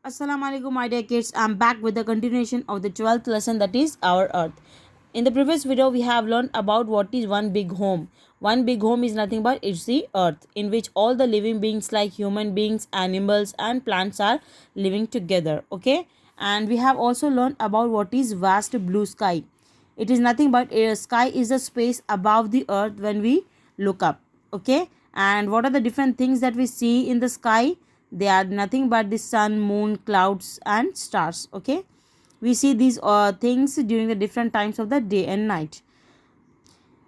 Assalamu alaikum, my dear kids. I'm back with the continuation of the 12th lesson, that is our earth. In the previous video, we have learned about what is one big home. One big home is nothing but it's the earth, in which all the living beings like human beings, animals, and plants are living together. Okay, and we have also learned about what is vast blue sky. It is nothing but a sky is a space above the earth when we look up. Okay, and what are the different things that we see in the sky? They are nothing but the sun, moon, clouds, and stars. Okay, we see these things during the different times of the day and night.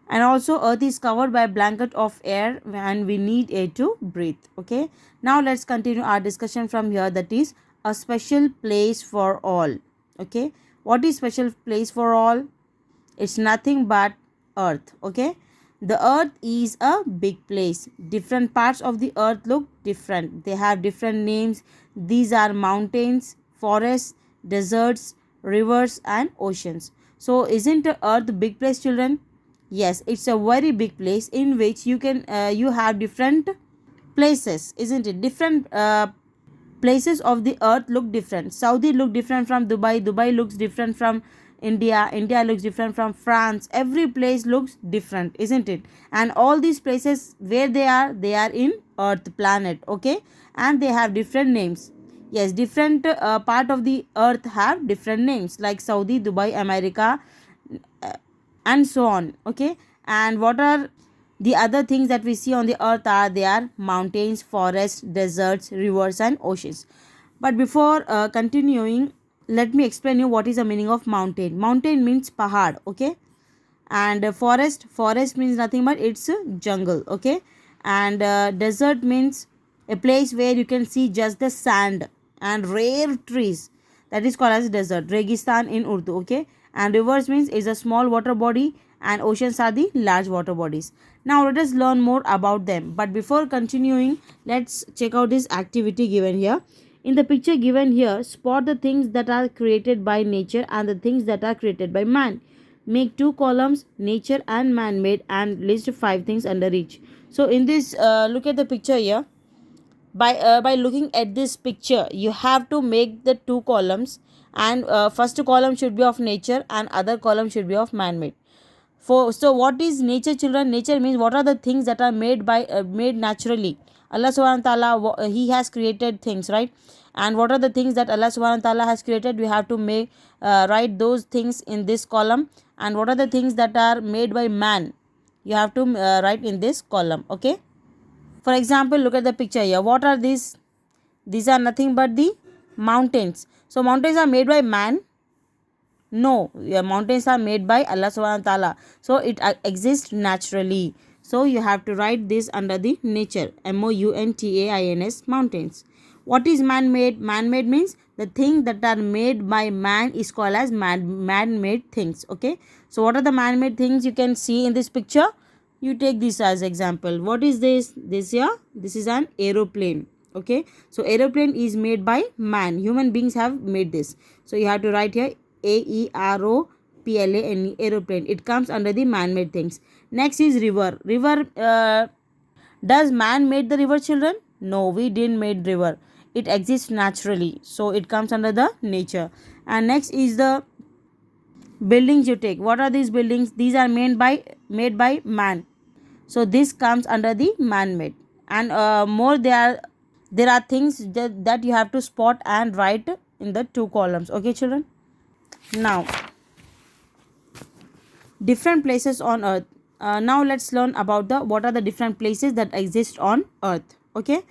And also earth is covered by a blanket of air and we need air to breathe. Okay, now let's continue our discussion from here, that is a special place for all. Okay, what is special place for all? It's nothing but earth. Okay, the earth is a big place. Different parts of the earth look different, they have different names. These are mountains, forests, deserts, rivers, and oceans. So isn't the earth a big place, children? Yes, it's a very big place in which you have different places, isn't it? Different places of the earth look different. Saudi look different from Dubai, Dubai looks different from India, India looks different from France. Every place looks different, isn't it? And all these places, where they are in earth planet. Okay, and they have different names. Yes, different part of the earth have different names, like Saudi, Dubai, America, and so on. Okay, and what are the other things that we see on the earth? Are they are mountains, forests, deserts, rivers, and oceans. But before continuing, let me explain you what is the meaning of mountain. Mountain means pahad. Okay, and forest means nothing but it's a jungle. Okay, and desert means a place where you can see just the sand and rare trees, that is called as desert, registan in Urdu. Okay, and rivers means is a small water body, and oceans are the large water bodies. Now let us learn more about them, but before continuing, let's check out this activity given here. In the picture given here, spot the things that are created by nature and the things that are created by man. Make two columns, nature and man-made, and list five things under each. So in this, look at the picture here. By looking at this picture, you have to make the two columns, and first column should be of nature and other column should be of man-made. So what is nature, children? Nature means what are the things that are made naturally. Allah subhanahu wa ta'ala, he has created things, right? And what are the things that Allah subhanahu wa ta'ala has created? We have to make write those things in this column. And what are the things that are made by man? You have to write in this column. Okay, for example, look at the picture here. What are these? These are nothing but the mountains. So mountains are made by man? No, mountains are made by Allah subhanahu wa ta'ala. So it exists naturally. So you have to write this under the nature. Mountains, mountains. What is man-made? Man-made means the thing that are made by man is called as man-made things. Okay. So what are the man-made things you can see in this picture? You take this as example. What is this? This here, this is an aeroplane. Okay. So aeroplane is made by man. Human beings have made this. So you have to write here aeroplane, aeroplane. It comes under the man-made things. Next is river. River, does man made the river, children? No, we didn't made river. It exists naturally, so it comes under the nature. And next is the buildings you take. What are these buildings? These are made by man. So this comes under the man-made. And more there are things that you have to spot and write in the two columns. Okay, children. Now, different places on earth. Now let's learn about the what are the different places that exist on earth. Okay,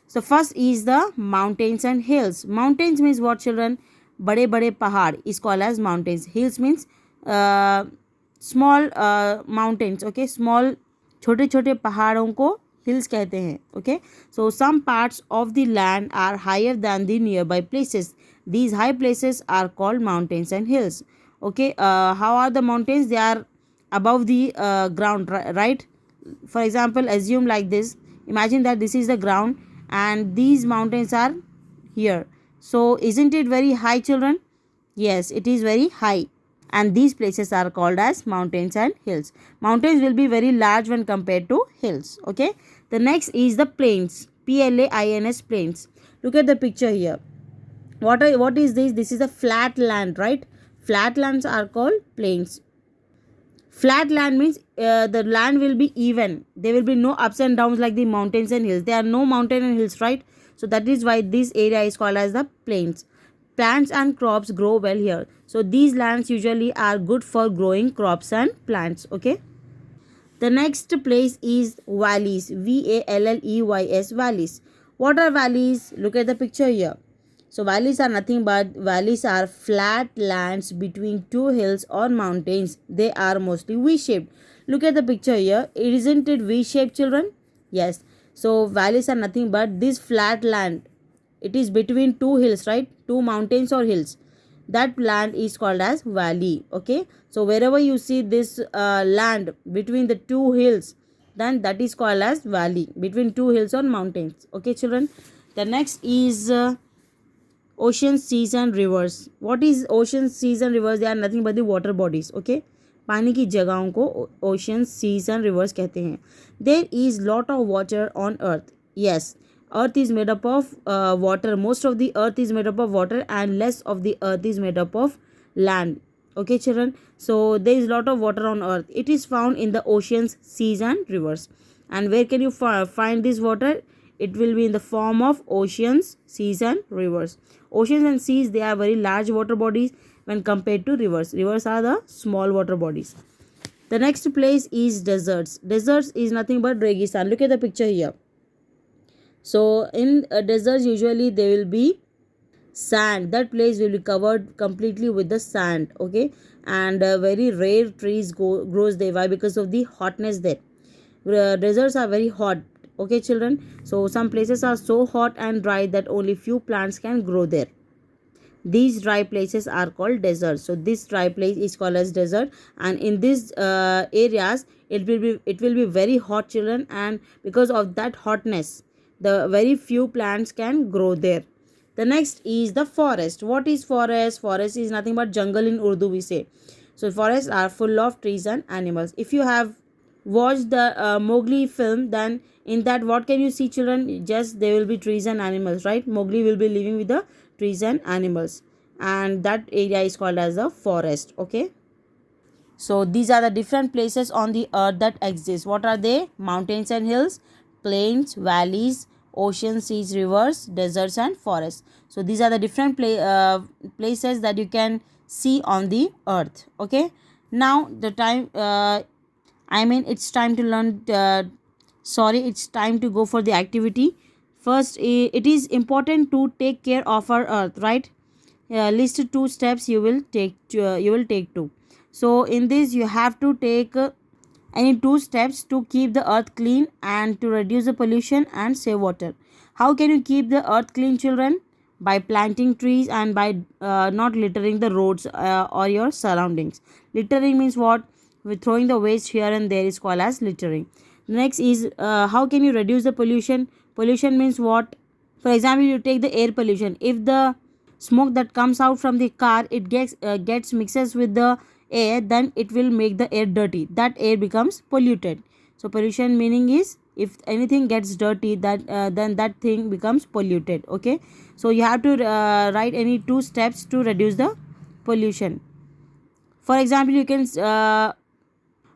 so first is the mountains and hills. Mountains means what, children? Bade bade pahad is called as mountains. Hills means small mountains. Okay, small छोटे छोटे पहाड़ों को hills कहते हैं. Okay, so some parts of the land are higher than the nearby places. These high places are called mountains and hills. Okay, how are the mountains? They are above the ground, right? For example, assume like this. Imagine that this is the ground and these mountains are here. So isn't it very high, children? Yes, it is very high. And these places are called as mountains and hills. Mountains will be very large when compared to hills. Okay. The next is the plains. Plains, plains. Look at the picture here. What is this? This is a flat land, right? Flat lands are called plains. Flat land means the land will be even. There will be no ups and downs like the mountains and hills. There are no mountain and hills, right? So that is why this area is called as the plains. Plants and crops grow well here. So these lands usually are good for growing crops and plants. Okay. The next place is valleys. Valleys. Valleys. What are valleys? Look at the picture here. So valleys are nothing but valleys are flat lands between two hills or mountains. They are mostly V-shaped. Look at the picture here. Isn't it V-shaped, children? Yes. So valleys are nothing but this flat land. It is between two hills, right? Two mountains or hills. That land is called as valley. Okay. So wherever you see this land between the two hills, then that is called as valley, between two hills or mountains. Okay, children. The next is ocean, seas and rivers. What is ocean, seas and rivers? They are nothing but the water bodies. Okay. पानी की जगहों को oceans, seas and rivers कहते हैं. There is lot of water on earth. Yes, earth is made up of water. Most of the earth is made up of water and less of the earth is made up of land. Okay, children. So there is lot of water on earth. It is found in the oceans, seas and rivers. And where can you find this water? It will be in the form of oceans, seas and rivers. Oceans and seas, they are very large water bodies when compared to rivers. Rivers are the small water bodies. The next place is deserts. Deserts is nothing but Registan. Look at the picture here. So in deserts usually there will be sand. That place will be covered completely with the sand. Okay, and very rare trees grows there. Why? Because of the hotness there. Deserts are very hot. Okay, children. So some places are so hot and dry that only few plants can grow there. These dry places are called deserts. So this dry place is called as desert, and in these areas it will be very hot, children, and because of that hotness the very few plants can grow there. The next is the forest. What is forest? Forest is nothing but jungle in Urdu we say. So forests are full of trees and animals. If you have watched the Mowgli film, then in that what can you see, children? Just there will be trees and animals, right? Mowgli will be living with the trees and animals, and that area is called as the forest. Okay. So these are the different places on the earth that exist. What are they? Mountains and hills, plains, valleys, oceans, seas, rivers, deserts and forests. So these are the different places that you can see on the earth. Okay. Now the time it's time to learn it's time to go for the activity. First, it is important to take care of our earth, right? List two steps you will take to. So in this you have to take any two steps to keep the earth clean and to reduce the pollution and save water. How can you keep the earth clean, children? By planting trees and by not littering the roads or your surroundings. Littering means what? With throwing the waste here and there is called as littering. Next is how can you reduce the pollution? Pollution means what? For example, you take the air pollution. If the smoke that comes out from the car it gets mixes with the air, then it will make the air dirty. That air becomes polluted. So pollution meaning is if anything gets dirty, that then that thing becomes polluted. Okay. So you have to write any two steps to reduce the pollution. For example, you can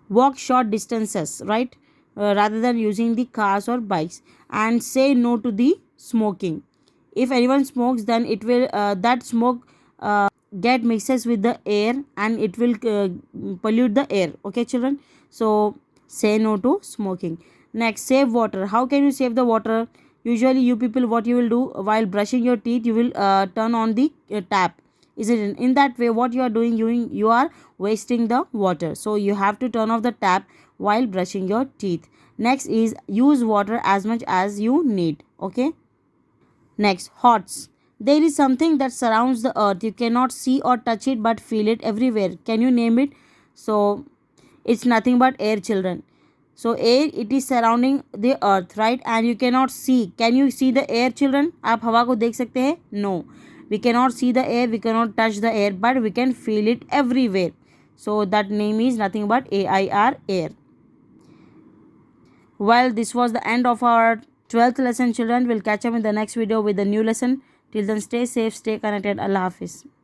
walk short distances, right? Rather than using the cars or bikes, and say no to the smoking. If anyone smokes, then it will that smoke get mixes with the air and it will pollute the air. Okay, children. So say no to smoking. Next, save water. How can you save the water? Usually you people, what you will do while brushing your teeth, you will turn on the tap. Is it in that way? What you are doing, you are wasting the water. So you have to turn off the tap while brushing your teeth. Next is use water as much as you need. Okay. Next, hots. There is something that surrounds the earth. You cannot see or touch it but feel it everywhere. Can you name it? So it's nothing but air, children. So air, it is surrounding the earth, right? And you cannot see. Can you see the air, children? आप हवा को देख सकते हैं? No. We cannot see the air, we cannot touch the air, but we can feel it everywhere. So that name is nothing but AIR, air. Well, this was the end of our 12th lesson, children. We'll catch up in the next video with the new lesson. Till then, stay safe, stay connected. Allah Hafiz.